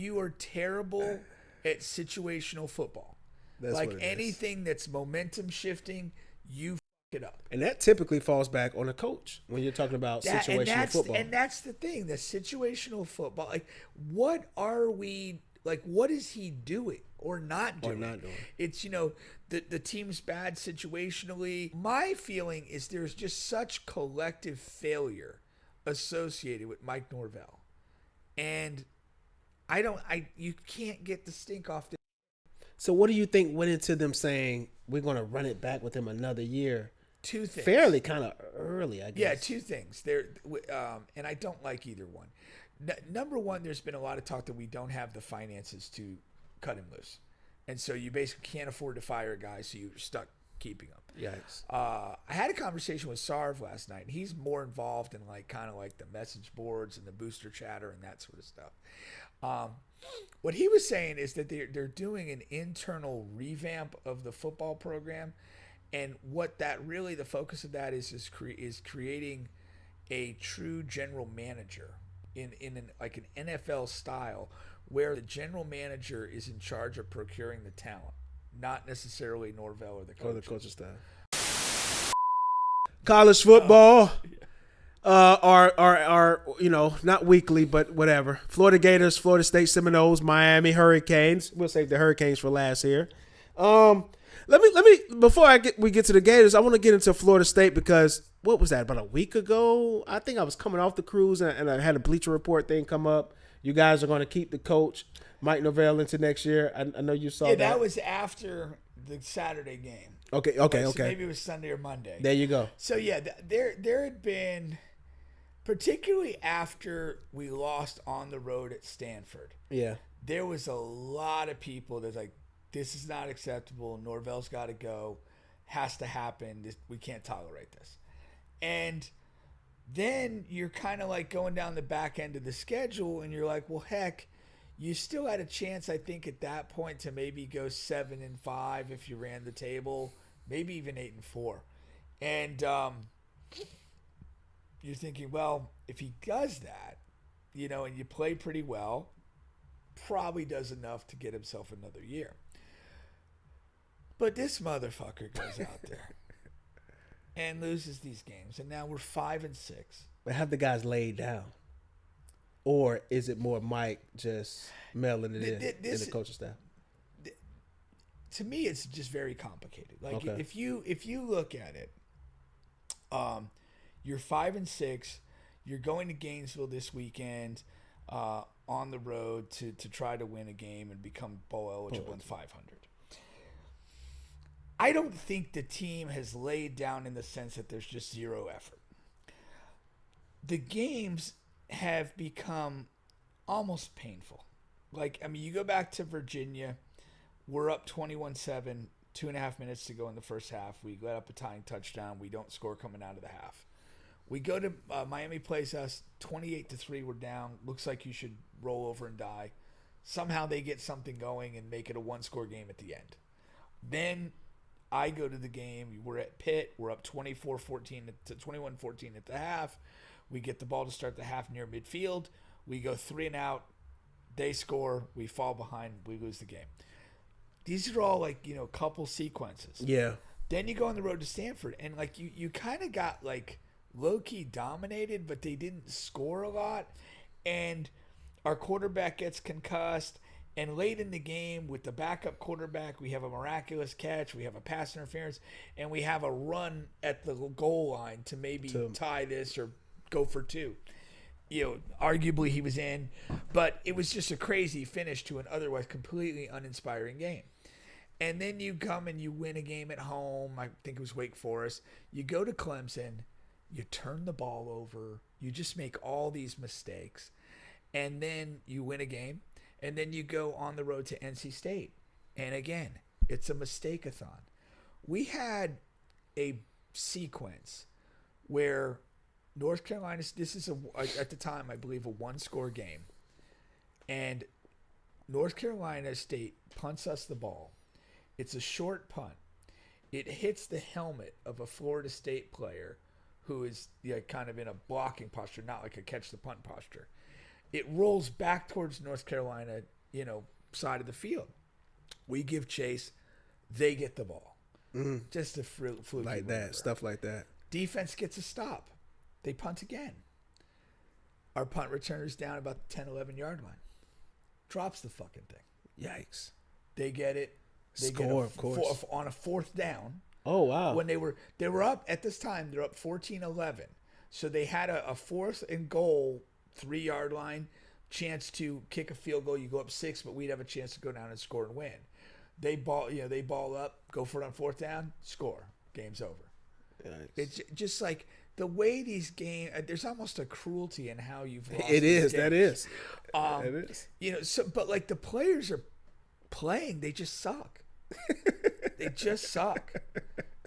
You are terrible at situational football. That's Like what it is. anything that's momentum shifting, you it up. And that typically falls back on the coach when you're talking about situational football. That's the thing, the situational football. Like, what are we like? What is he doing or not Or doing? not doing. It's the team's bad situationally. My feeling is there's just such collective failure associated with Mike Norvell, and I you can't get the stink off the. So what do you think went into them saying we're going to run it back with him another year? Two things. Fairly kind of early, I guess. Yeah, two things. And I don't like either one. Number one, there's been a lot of talk that we don't have the finances to cut him loose, and so you basically can't afford to fire a guy, so you're stuck keeping him. Yikes. I had a conversation with Sarv last night. And he's more involved in kind of like the message boards and the booster chatter and that sort of stuff. What he was saying is that they're doing an internal revamp of the football program, and what that really the focus of that is creating a true general manager in like an NFL style, where the general manager is in charge of procuring the talent, not necessarily Norvell or the coach. Or the coaching staff. College football. Are not weekly, but whatever. Florida Gators, Florida State Seminoles, Miami Hurricanes. We'll save the Hurricanes for last here. Let me before we get to the Gators, I want to get into Florida State because what was that, about a week ago? I think I was coming off the cruise and I had a Bleacher Report thing come up. You guys are going to keep the coach Mike Norvell into next year. I know you saw that. Yeah, that was after the Saturday game. Okay. So maybe it was Sunday or Monday. There you go. So yeah, there had been, particularly after we lost on the road at Stanford. Yeah. There was a lot of people that's like, this is not acceptable. Norvell's got to go. Has to happen. We can't tolerate this. And then you're kind of like going down the back end of the schedule, and you're like, well, heck, you still had a chance, I think, at that point to maybe go 7-5 if you ran the table, maybe even 8-4. And you're thinking, well, if he does that, and you play pretty well, probably does enough to get himself another year. But this motherfucker goes out there and loses these games, and now we're 5-6. But have the guys laid down, or is it more Mike just mailing it in the coaching staff? To me, it's just very complicated. Like Okay. if you look at it, you're 5-6. You're going to Gainesville this weekend on the road to try to win a game and become bowl eligible in 500. I don't think the team has laid down in the sense that there's just zero effort. The games have become almost painful. You go back to Virginia, we're up 21-7, 2.5 minutes to go in the first half. We let up a tying touchdown. We don't score coming out of the half. We go to Miami plays us 28-3. We're down. Looks like you should roll over and die. Somehow they get something going and make it a one-score game at the end. Then I go to the game. We're at Pitt. We're up 21-14 at the half. We get the ball to start the half near midfield. We go 3 and out. They score. We fall behind. We lose the game. These are all couple sequences. Yeah. Then you go on the road to Stanford, and you kind of got low-key dominated, but they didn't score a lot. And our quarterback gets concussed. And late in the game, with the backup quarterback, we have a miraculous catch, we have a pass interference, and we have a run at the goal line to maybe tie this or go for 2. Arguably he was in, but it was just a crazy finish to an otherwise completely uninspiring game. And then you come and you win a game at home. I think it was Wake Forest. You go to Clemson, you turn the ball over, you just make all these mistakes, and then you win a game. And then you go on the road to NC State. And again, it's a mistake-a-thon. We had a sequence where North Carolina, this is at the time, I believe, a one-score game. And North Carolina State punts us the ball. It's a short punt. It hits the helmet of a Florida State player who is kind of in a blocking posture, not like a catch the punt posture. It rolls back towards North Carolina, side of the field. We give chase, they get the ball. Just a fluky like maneuver. that, stuff like that. Defense gets a stop. They punt again. Our punt returner's down about the 10, 11-yard line. Drops the fucking thing. Yikes. They get it. They Score, get of course. on a fourth down. Oh, wow. When they were up at this time, they're up 14-11. So they had a fourth and goal 3-yard line chance to kick a field goal. You go up 6, but we'd have a chance to go down and score and win. They ball up, go for it on fourth down, score. Game's over. Yikes. It's just like the way these games. There's almost a cruelty in how you've lost. It is. Games. That is. It is. But like the players are playing, they just suck. They just suck.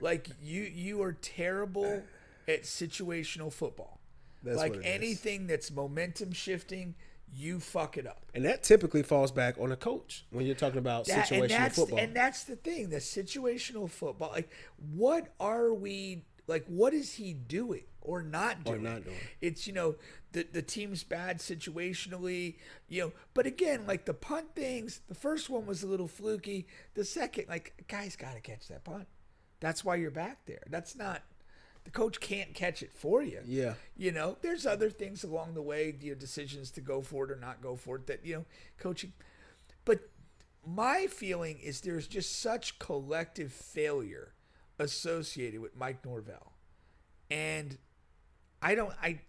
Like you are terrible at situational football. That's like what it anything that's momentum shifting, you fuck it up. And that typically falls back on a coach when you're talking about situational football. And that's the thing, the situational football. Like, what are we? Like, what is he doing or not doing? It's the team's bad situationally. But again, like the punt things, the first one was a little fluky. The second, like, a guy's got to catch that punt. That's why you're back there. That's not. The coach can't catch it for you. Yeah. There's other things along the way, decisions to go for it or not go for it that, coaching. But my feeling is there's just such collective failure associated with Mike Norvell. And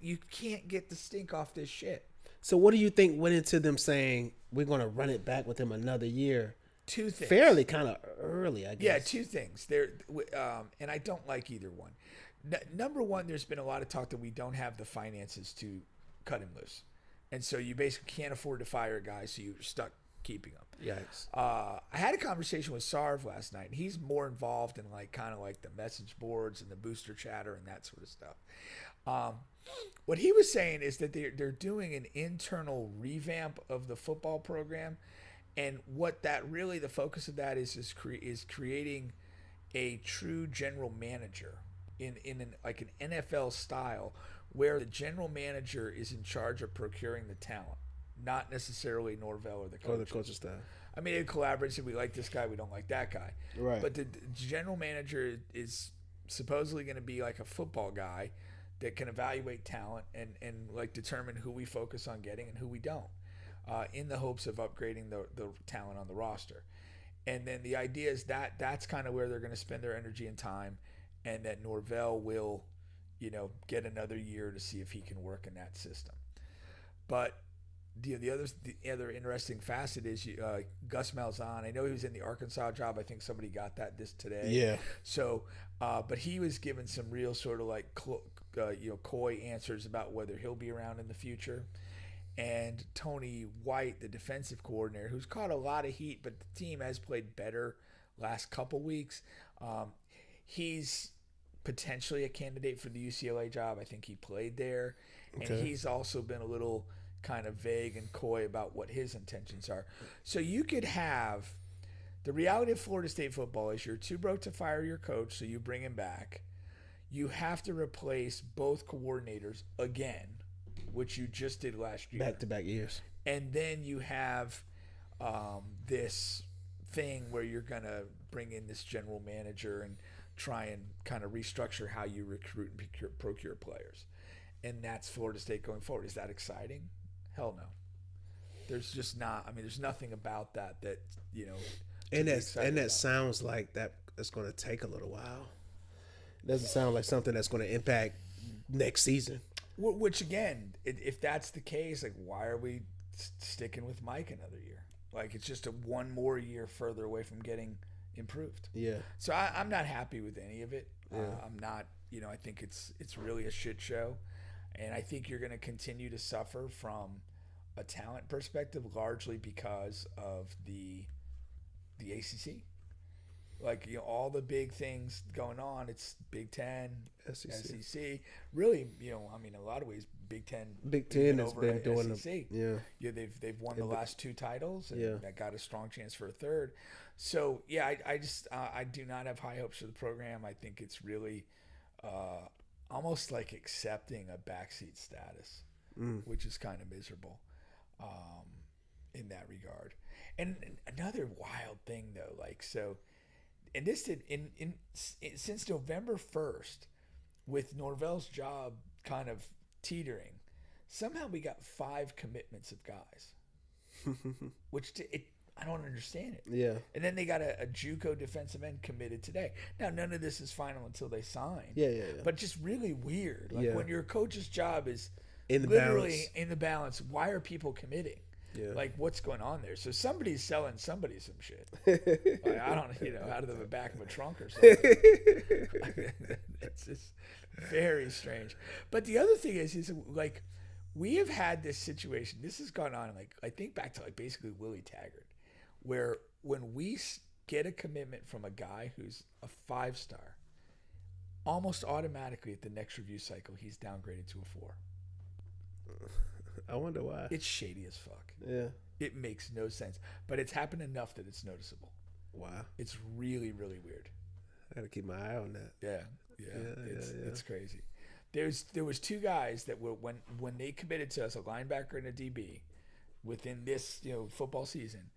you can't get the stink off this shit. So what do you think went into them saying we're going to run it back with him another year? Two things. Fairly kind of early, I guess. Yeah, two things. And I don't like either one. Number one, there's been a lot of talk that we don't have the finances to cut him loose. And so you basically can't afford to fire a guy, so you're stuck keeping him. Yikes. I had a conversation with Sarv last night, and he's more involved in kind of the message boards and the booster chatter and that sort of stuff. What he was saying is that they're doing an internal revamp of the football program, and what that really, the focus of that is creating a true general manager in an NFL style, where the general manager is in charge of procuring the talent, not necessarily Norvell or the coach. Or the coaching staff. I mean, it collaborates. We like this guy, we don't like that guy. Right. But the general manager is supposedly going to be like a football guy that can evaluate talent and determine who we focus on getting and who we don't, in the hopes of upgrading the talent on the roster. And then the idea is that's kind of where they're going to spend their energy and time, and that Norvell will, get another year to see if he can work in that system. But the other interesting facet is Gus Malzahn. I know he was in the Arkansas job. I think somebody got that today. Yeah. So, but he was given some real sort of coy answers about whether he'll be around in the future. And Tony White, the defensive coordinator, who's caught a lot of heat, but the team has played better last couple weeks. He's potentially a candidate for the UCLA job. I think he played there. Okay. And he's also been a little kind of vague and coy about what his intentions are. So you could have the reality of Florida State football is you're too broke to fire your coach, so you bring him back. You have to replace both coordinators again, which you just did last year. Back-to-back years. And then you have this thing where you're going to bring in this general manager and try and kind of restructure how you recruit and procure players. And that's Florida State going forward. Is that exciting? Hell no. There's just not. I mean, there's nothing about that. And that sounds like that's going to take a little while. It doesn't sound like something that's going to impact next season. Which again, if that's the case, like, why are we sticking with Mike another year? Like, it's just one more year further away from getting improved. Yeah. So I'm not happy with any of it. Yeah. I'm not. I think it's really a shit show, and I think you're going to continue to suffer from a talent perspective, largely because of the ACC. Like, all the big things going on, it's Big Ten, SEC. Really, I mean, in a lot of ways, Big Ten has been doing SEC. Yeah, they've won the last two titles, and yeah, that got a strong chance for a third. So yeah, I do not have high hopes for the program. I think it's really almost like accepting a backseat status, which is kind of miserable. in that regard. And another wild thing though, like so, and this did in since November 1st, with Norvell's job kind of teetering, somehow we got 5 commitments of guys, which I don't understand it. Yeah. And then they got a JUCO defensive end committed today. Now none of this is final until they sign. Yeah. But just really weird. Like when your coach's job is In the literally balance. in the balance, why are people committing? Yeah. Like what's going on there? So somebody's selling somebody some shit. Like, I don't, out of the back of a trunk or something. It's just very strange. But the other thing is like we have had this situation. This has gone on like I think back to like basically Willie Taggart, where when we get a commitment from a guy who's a 5-star, almost automatically at the next review cycle he's downgraded to a 4. I wonder why. It's shady as fuck. Yeah. It makes no sense, but it's happened enough that it's noticeable. Wow. It's really, really weird. I gotta keep my eye on that. Yeah. It's crazy. There was 2 guys that were when they committed to us, a linebacker and a DB, within this football season,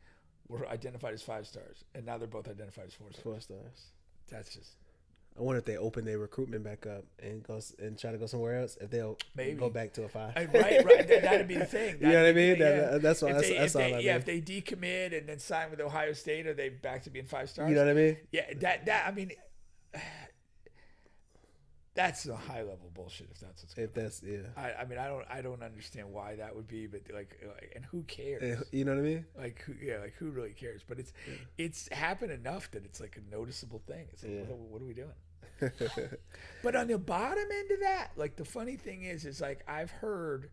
were identified as 5-stars, and now they're both identified as 4-stars. 4 stars. That's just. I wonder if they open their recruitment back up and try to go somewhere else. If they'll go back to a 5. Right. That'd be the thing. You know what I mean? Yeah. That's all. That's all I mean. Yeah, if they decommit and then sign with Ohio State, are they back to being 5-stars? You know what I mean? Yeah. That I mean, that's a high level bullshit. If that's what's going on. I mean, I don't understand why that would be, but like and who cares? You know what I mean? Like who really cares? But it's happened enough that it's like a noticeable thing. It's like, what are we doing? But on the bottom end of that, like the funny thing is like I've heard,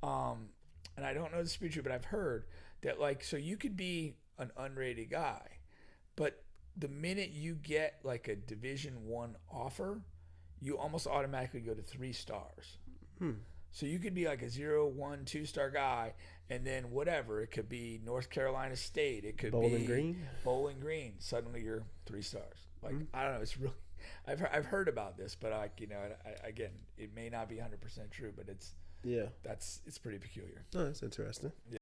and I don't know this to be true, but I've heard that like so you could be an unrated guy, but the minute you get like a Division I offer, you almost automatically go to 3 stars. So you could be like a 0, 1, 2-star guy, and then whatever it could be North Carolina State, it could Bowling be Bowling Green. Suddenly you're 3 stars. Like I don't know, it's really. I've heard about this, but again, it may not be 100% true, but it's pretty peculiar. Oh, that's interesting.